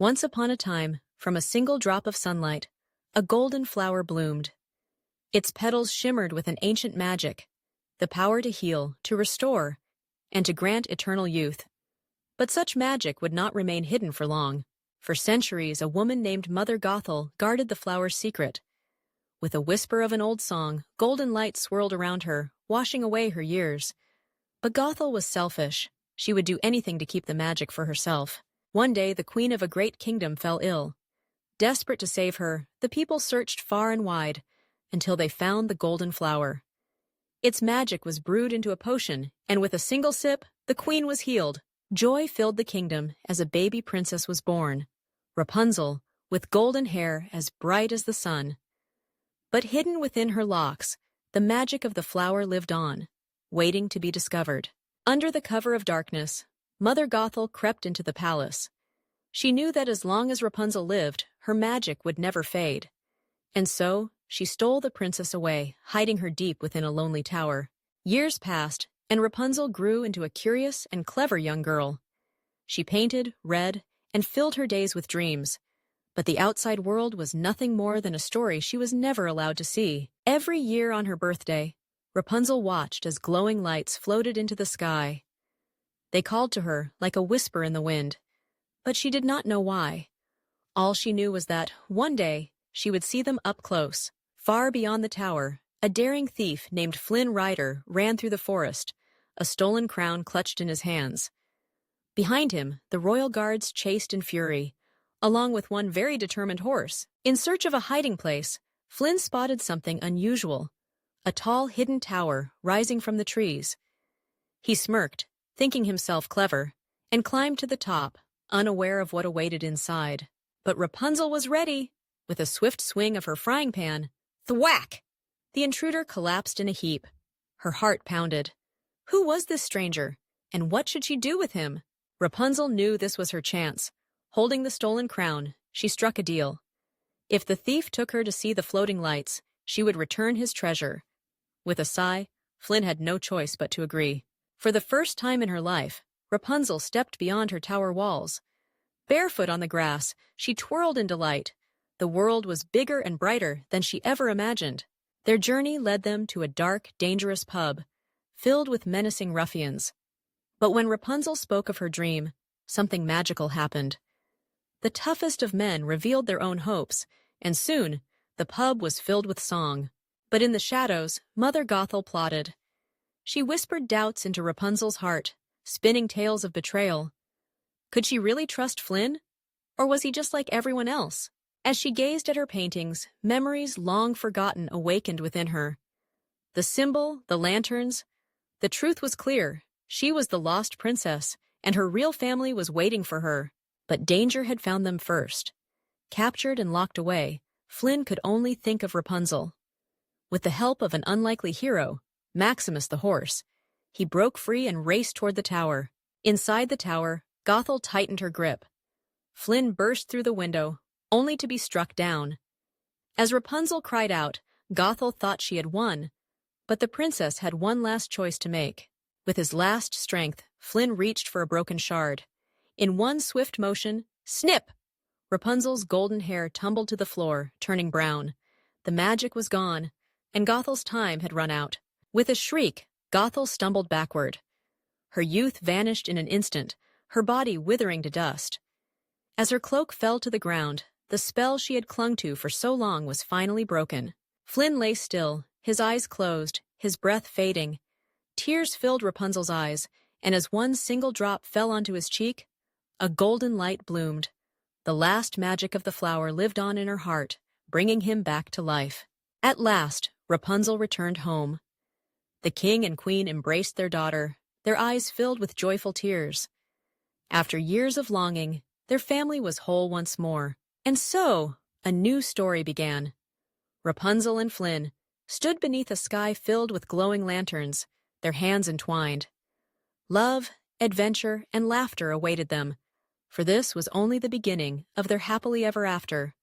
Once upon a time, from a single drop of sunlight, a golden flower bloomed. Its petals shimmered with an ancient magic, the power to heal, to restore, and to grant eternal youth. But such magic would not remain hidden for long. For centuries, a woman named Mother Gothel guarded the flower's secret. With a whisper of an old song, golden light swirled around her, washing away her years. But Gothel was selfish. She would do anything to keep the magic for herself. One day, the queen of a great kingdom fell ill. Desperate to save her, the people searched far and wide, until they found the golden flower. Its magic was brewed into a potion, and with a single sip, the queen was healed. Joy filled the kingdom as a baby princess was born, Rapunzel, with golden hair as bright as the sun. But hidden within her locks, the magic of the flower lived on, waiting to be discovered. Under the cover of darkness, Mother Gothel crept into the palace. She knew that as long as Rapunzel lived, her magic would never fade. And so, she stole the princess away, hiding her deep within a lonely tower. Years passed, and Rapunzel grew into a curious and clever young girl. She painted, read, and filled her days with dreams. But the outside world was nothing more than a story she was never allowed to see. Every year on her birthday, Rapunzel watched as glowing lights floated into the sky. They called to her like a whisper in the wind, but she did not know why. All she knew was that, one day, she would see them up close. Far beyond the tower, a daring thief named Flynn Rider ran through the forest, a stolen crown clutched in his hands. Behind him, the royal guards chased in fury, along with one very determined horse. In search of a hiding place, Flynn spotted something unusual, a tall hidden tower rising from the trees. He smirked, thinking himself clever, and climbed to the top, unaware of what awaited inside. But Rapunzel was ready. With a swift swing of her frying pan, thwack! The intruder collapsed in a heap. Her heart pounded. Who was this stranger, and what should she do with him? Rapunzel knew this was her chance. Holding the stolen crown, she struck a deal. If the thief took her to see the floating lights, she would return his treasure. With a sigh, Flynn had no choice but to agree. For the first time in her life, Rapunzel stepped beyond her tower walls. Barefoot on the grass, she twirled in delight. The world was bigger and brighter than she ever imagined. Their journey led them to a dark, dangerous pub, filled with menacing ruffians. But when Rapunzel spoke of her dream, something magical happened. The toughest of men revealed their own hopes, and soon the pub was filled with song. But in the shadows, Mother Gothel plotted. She whispered doubts into Rapunzel's heart, spinning tales of betrayal. Could she really trust Flynn? Or was he just like everyone else? As she gazed at her paintings, memories long forgotten awakened within her. The symbol, the lanterns. The truth was clear. She was the lost princess, and her real family was waiting for her. But danger had found them first. Captured and locked away, Flynn could only think of Rapunzel. With the help of an unlikely hero, Maximus the horse, he broke free and raced toward the tower. Inside the tower, Gothel tightened her grip. Flynn burst through the window, only to be struck down. As Rapunzel cried out, Gothel thought she had won, but the princess had one last choice to make. With his last strength, Flynn reached for a broken shard. In one swift motion, snip! Rapunzel's golden hair tumbled to the floor, turning brown. The magic was gone, and Gothel's time had run out. With a shriek, Gothel stumbled backward. Her youth vanished in an instant, her body withering to dust. As her cloak fell to the ground, the spell she had clung to for so long was finally broken. Flynn lay still, his eyes closed, his breath fading. Tears filled Rapunzel's eyes, and as one single drop fell onto his cheek, a golden light bloomed. The last magic of the flower lived on in her heart, bringing him back to life. At last, Rapunzel returned home. The king and queen embraced their daughter, their eyes filled with joyful tears. After years of longing, their family was whole once more. And so, a new story began. Rapunzel and Flynn stood beneath a sky filled with glowing lanterns, their hands entwined. Love, adventure, and laughter awaited them, for this was only the beginning of their happily ever after.